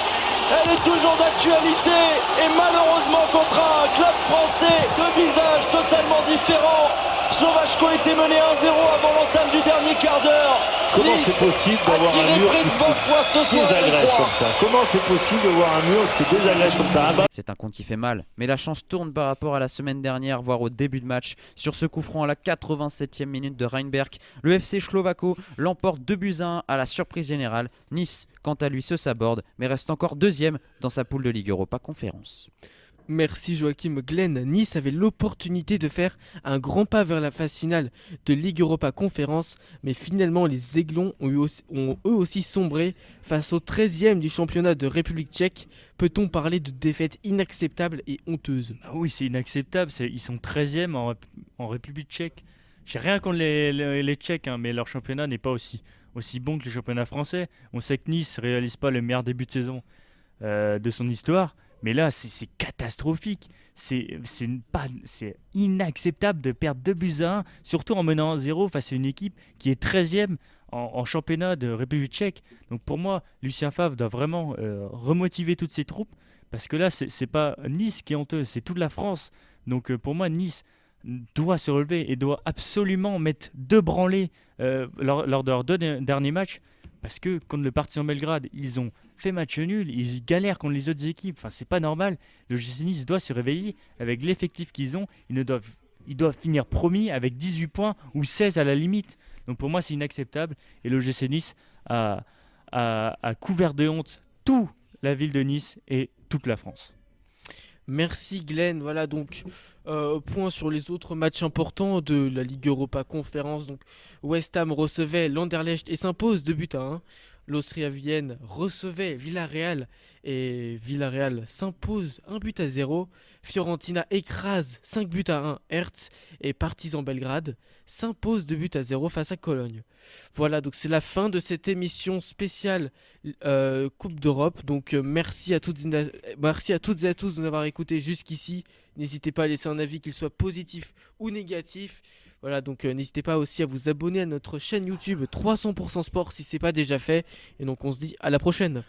Elle est toujours d'actualité et malheureusement contre un club français de visage totalement différent. Slovácko était mené 1-0 avant l'entame du dernier quart d'heure. Comment c'est possible d'avoir un mur qui se désagrège comme ça? Comment c'est possible de voir un mur qui se désagrège comme ça? C'est un compte qui fait mal, mais la chance tourne par rapport à la semaine dernière, voire au début de match. Sur ce coup franc à la 87e minute de Reinberg, le FC Slovácko l'emporte 2-1 à la surprise générale. Nice, quant à lui, se saborde, mais reste encore deuxième dans sa poule de Ligue Europa Conférence. Merci Joachim. Glenn, Nice avait l'opportunité de faire un grand pas vers la phase finale de Ligue Europa Conférence, mais finalement les Aiglons ont eux aussi sombré face au 13e du championnat de République tchèque. Peut-on parler de défaite inacceptable et honteuse? Ah oui, c'est inacceptable, ils sont 13e en République tchèque. J'ai rien contre les Tchèques, hein, mais leur championnat n'est pas aussi bon que le championnat français. On sait que Nice ne réalise pas le meilleur début de saison de son histoire. Mais là, c'est catastrophique. C'est inacceptable de perdre 2-1, surtout en menant 1-0 face à une équipe qui est 13e en championnat de République tchèque. Donc pour moi, Lucien Favre doit vraiment remotiver toutes ses troupes, parce que là, c'est pas Nice qui est honteux, c'est toute la France. Donc pour moi, Nice doit se relever et doit absolument mettre 2 branlées lors de leurs 2 derniers matchs. Parce que contre le Partizan Belgrade, ils ont fait match nul, ils galèrent contre les autres équipes. Enfin, c'est pas normal. Le l'OGC Nice doit se réveiller avec l'effectif qu'ils ont. Ils doivent finir promis avec 18 points ou 16 à la limite. Donc pour moi, c'est inacceptable. Et le l'OGC Nice a couvert de honte toute la ville de Nice et toute la France. Merci Glenn. Voilà donc point sur les autres matchs importants de la Ligue Europa Conférence. Donc West Ham recevait l'Anderlecht et s'impose 2-1. L'Austria Vienne recevait Villarreal et Villarreal s'impose 1-0. Fiorentina écrase 5-1 Hertz et Partizan Belgrade s'impose 2-0 face à Cologne. Voilà, donc c'est la fin de cette émission spéciale Coupe d'Europe. Donc merci à toutes et à tous de nous avoir écoutés jusqu'ici. N'hésitez pas à laisser un avis, qu'il soit positif ou négatif. Voilà, donc n'hésitez pas aussi à vous abonner à notre chaîne YouTube 300% Sport si ce n'est pas déjà fait. Et donc on se dit à la prochaine.